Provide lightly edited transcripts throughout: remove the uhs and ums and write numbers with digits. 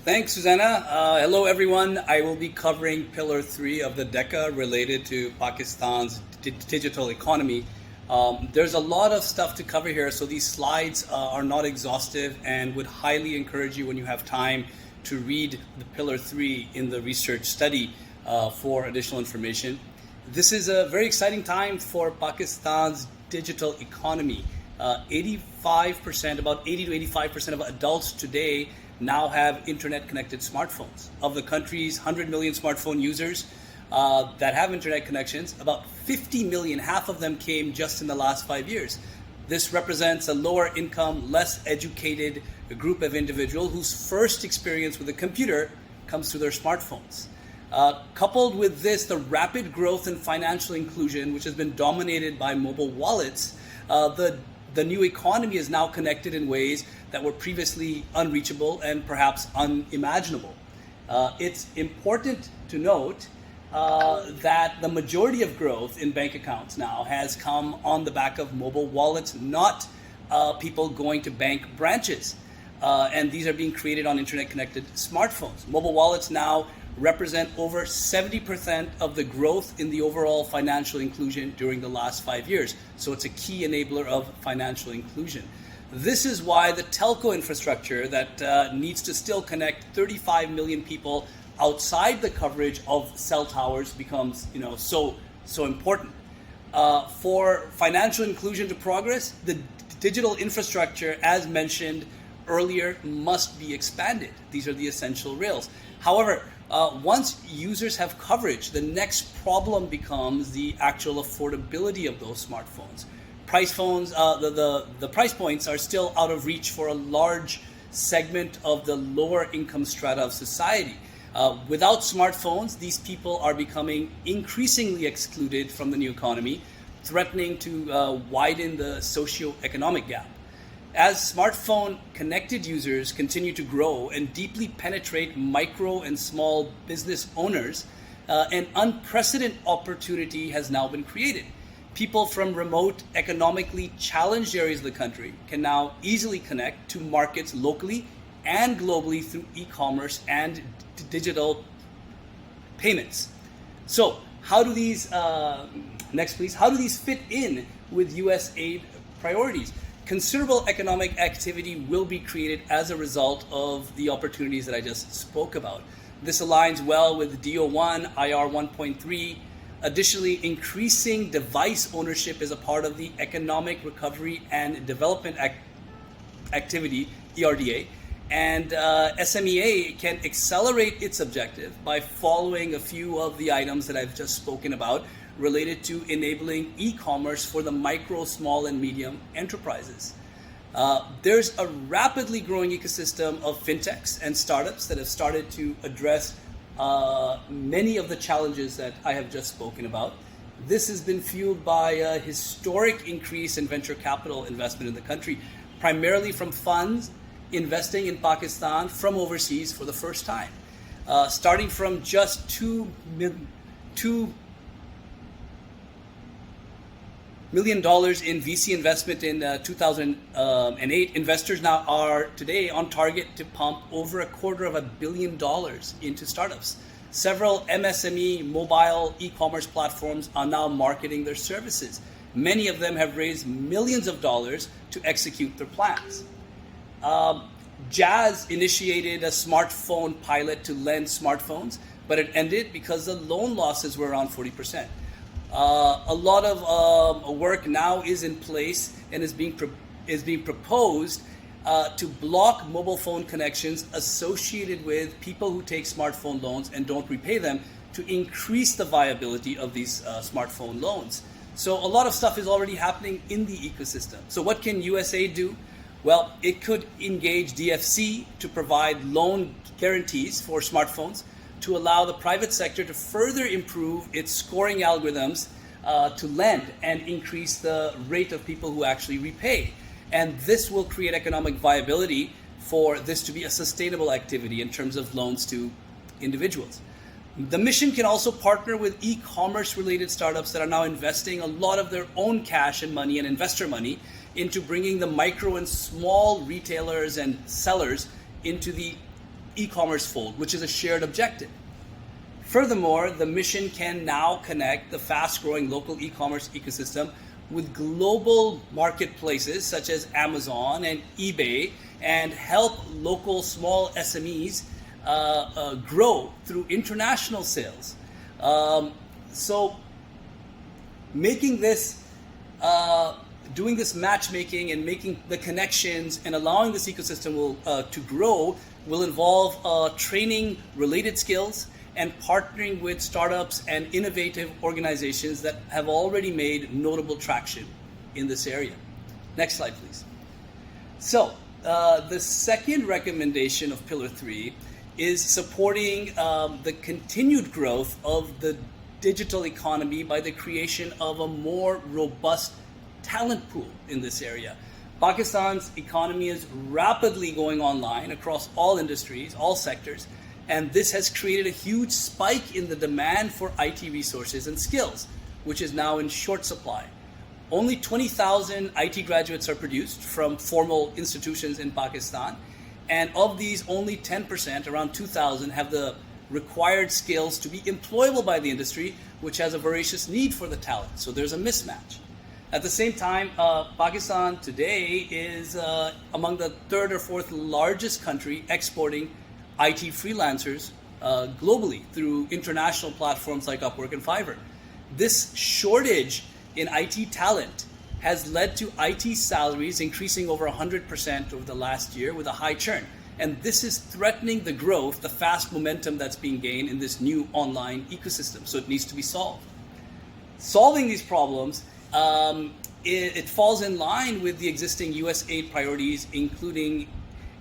Thanks, Susanna. Hello, everyone. I will be covering Pillar 3 of the DECA related to Pakistan's digital economy. There's a lot of stuff to cover here, so these slides are not exhaustive and would highly encourage you when you have time to read the Pillar 3 in the research study for additional information. This is a very exciting time for Pakistan's digital economy. 85%, about 80 to 85% of adults today now have internet-connected smartphones. Of the country's 100 million smartphone users that have internet connections, about 50 million, half of them came just in the last 5 years. This represents a lower income, less educated group of individuals whose first experience with a computer comes through their smartphones. Coupled with this, the rapid growth in financial inclusion, which has been dominated by mobile wallets, the new economy is now connected in ways that were previously unreachable and perhaps unimaginable. It's important to note that the majority of growth in bank accounts now has come on the back of mobile wallets, not people going to bank branches. And these are being created on internet-connected smartphones. Mobile wallets now represent over 70% of the growth in the overall financial inclusion during the last 5 years. So it's a key enabler of financial inclusion. This is why the telco infrastructure that needs to still connect 35 million people outside the coverage of cell towers becomes, so important. For financial inclusion to progress, the digital infrastructure, as mentioned earlier, must be expanded. These are the essential rails. However, once users have coverage, the next problem becomes the actual affordability of those smartphones. The price points are still out of reach for a large segment of the lower income strata of society. Without smartphones, these people are becoming increasingly excluded from the new economy, threatening to widen the socio-economic gap. As smartphone connected users continue to grow and deeply penetrate micro and small business owners, an unprecedented opportunity has now been created. People from remote, economically challenged areas of the country can now easily connect to markets locally and globally through e-commerce and digital payments. So, how do these, next please, how do these fit in with USAID priorities? Considerable economic activity will be created as a result of the opportunities that I just spoke about. This aligns well with DO1, IR 1.3. Additionally, increasing device ownership is a part of the Economic Recovery and Development Activity, ERDA, and SMEA can accelerate its objective by following a few of the items that I've just spoken about related to enabling e-commerce for the micro, small, and medium enterprises. There's a rapidly growing ecosystem of fintechs and startups that have started to address many of the challenges that I have just spoken about. This has been fueled by a historic increase in venture capital investment in the country, primarily from funds investing in Pakistan from overseas for the first time. Starting from just $2 million in VC investment in 2008, investors now are today on target to pump over $250 million into startups. Several MSME mobile e-commerce platforms are now marketing their services. Many of them have raised millions of dollars to execute their plans. Jazz initiated a smartphone pilot to lend smartphones, but it ended because the loan losses were around 40%. A lot of work now is in place and is being proposed to block mobile phone connections associated with people who take smartphone loans and don't repay them to increase the viability of these smartphone loans. So a lot of stuff is already happening in the ecosystem. So what can USAID do? Well, it could engage DFC to provide loan guarantees for smartphones to allow the private sector to further improve its scoring algorithms to lend and increase the rate of people who actually repay. And this will create economic viability for this to be a sustainable activity in terms of loans to individuals. The mission can also partner with e-commerce related startups that are now investing a lot of their own cash and money and investor money into bringing the micro and small retailers and sellers into the e-commerce fold, which is a shared objective. Furthermore, the mission can now connect the fast-growing local e-commerce ecosystem with global marketplaces such as Amazon and eBay, and help local small SMEs grow through international sales. So making this, doing this matchmaking and making the connections and allowing this ecosystem to grow will involve training related skills and partnering with startups and innovative organizations that have already made notable traction in this area. Next slide, please. So the second recommendation of Pillar 3 is supporting the continued growth of the digital economy by the creation of a more robust talent pool in this area. Pakistan's economy is rapidly going online across all industries, all sectors, and this has created a huge spike in the demand for IT resources and skills, which is now in short supply. Only 20,000 IT graduates are produced from formal institutions in Pakistan, and of these, only 10%, around 2,000, have the required skills to be employable by the industry, which has a voracious need for the talent. So there's a mismatch. At the same time, Pakistan today is among the third or fourth largest country exporting IT freelancers globally through international platforms like Upwork and Fiverr. This shortage in IT talent has led to IT salaries increasing over 100% over the last year with a high churn. And this is threatening the growth, the fast momentum that's being gained in this new online ecosystem. So it needs to be solved. Solving these problems, it falls in line with the existing USAID priorities, including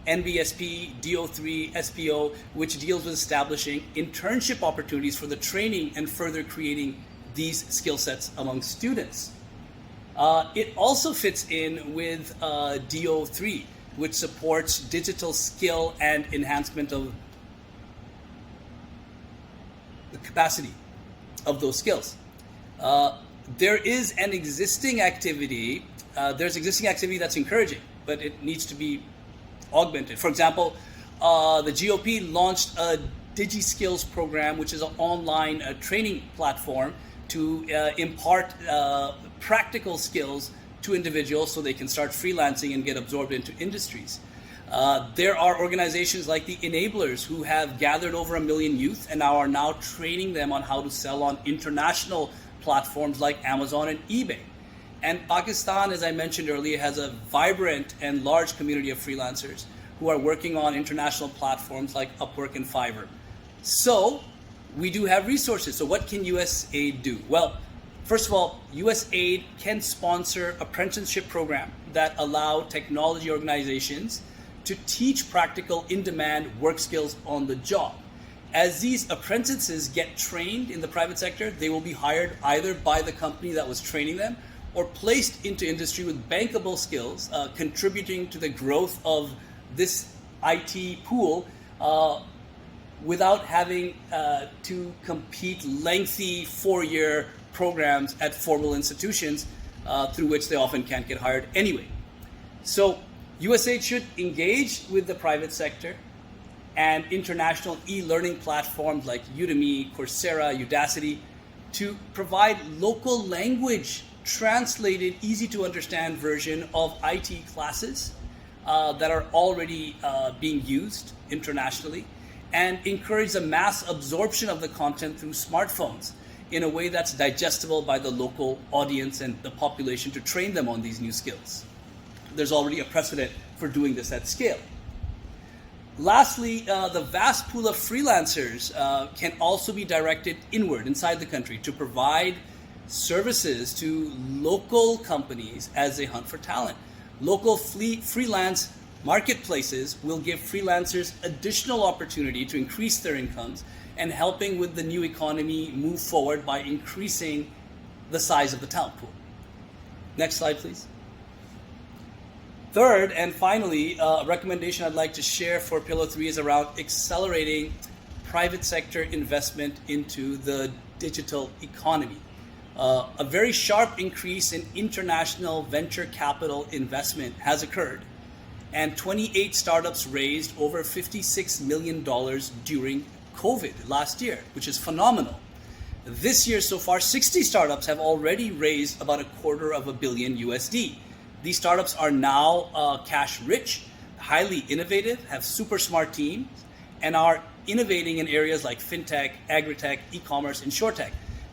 NBSP, DO3, SPO, which deals with establishing internship opportunities for the training and further creating these skill sets among students. It also fits in with DO3, which supports digital skill and enhancement of the capacity of those skills. There is an existing activity, that's encouraging, but it needs to be augmented. For example, the GOP launched a DigiSkills program, which is an online training platform to impart practical skills to individuals so they can start freelancing and get absorbed into industries. There are organizations like the Enablers who have gathered over 1 million youth and are now training them on how to sell on international platforms like Amazon and eBay. And Pakistan, as I mentioned earlier, has a vibrant and large community of freelancers who are working on international platforms like Upwork and Fiverr. So we do have resources. So what can USAID do? Well, first of all, USAID can sponsor apprenticeship program that allow technology organizations to teach practical in-demand work skills on the job. As these apprentices get trained in the private sector, they will be hired either by the company that was training them or placed into industry with bankable skills, contributing to the growth of this IT pool without having to compete lengthy 4-year programs at formal institutions through which they often can't get hired anyway. So USAID should engage with the private sector and international e-learning platforms like Udemy, Coursera, Udacity to provide local language translated, easy to understand version of IT classes that are already being used internationally, and encourage the mass absorption of the content through smartphones in a way that's digestible by the local audience and the population to train them on these new skills. There's already a precedent for doing this at scale. Lastly, the vast pool of freelancers can also be directed inward inside the country to provide services to local companies as they hunt for talent. Local freelance marketplaces will give freelancers additional opportunity to increase their incomes and helping with the new economy move forward by increasing the size of the talent pool. Next slide, please. Third, and finally, a recommendation I'd like to share for Pillar 3 is around accelerating private sector investment into the digital economy. A very sharp increase in international venture capital investment has occurred, and 28 startups raised over $56 million during COVID last year, which is phenomenal. This year so far, 60 startups have already raised about $250 million USD. These startups are now cash rich, highly innovative, have super smart teams, and are innovating in areas like fintech, agritech, e-commerce, and insurtech.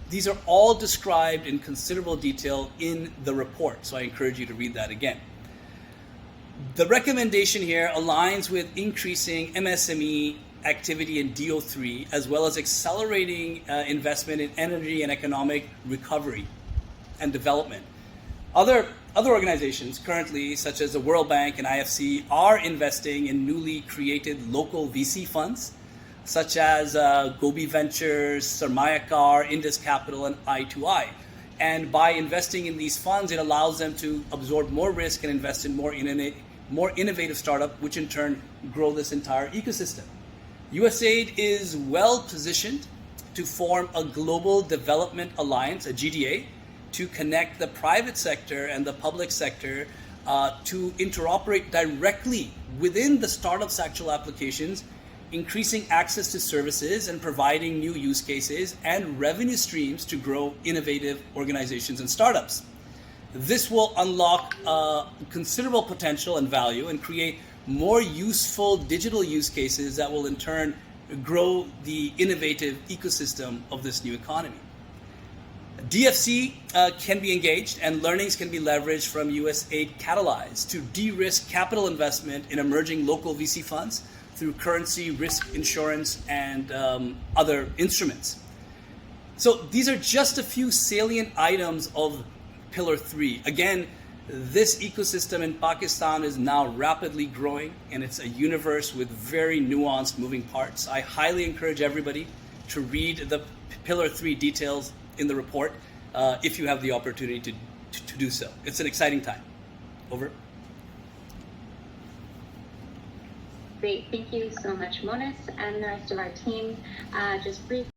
These are all described in considerable detail in the report, so I encourage you to read that again. The recommendation here aligns with increasing MSME activity in DO3, as well as accelerating investment in energy and economic recovery and development. Other organizations currently, such as the World Bank and IFC, are investing in newly created local VC funds, such as Gobi Ventures, Sarmayakar, Indus Capital, and I2I. And by investing in these funds, it allows them to absorb more risk and invest in more innovative startup, which in turn grow this entire ecosystem. USAID is well positioned to form a global development alliance, a GDA, to connect the private sector and the public sector to interoperate directly within the startup's actual applications, increasing access to services and providing new use cases and revenue streams to grow innovative organizations and startups. This will unlock considerable potential and value and create more useful digital use cases that will in turn grow the innovative ecosystem of this new economy. DFC can be engaged and learnings can be leveraged from USAID Catalyze to de-risk capital investment in emerging local VC funds through currency, risk insurance, and other instruments. So these are just a few salient items of Pillar 3. Again, this ecosystem in Pakistan is now rapidly growing, and it's a universe with very nuanced moving parts. I highly encourage everybody to read the Pillar 3 details in the report if you have the opportunity to do so. It's an exciting time. Over. Great. Thank you so much, Monis, and the rest of our team. Just briefly.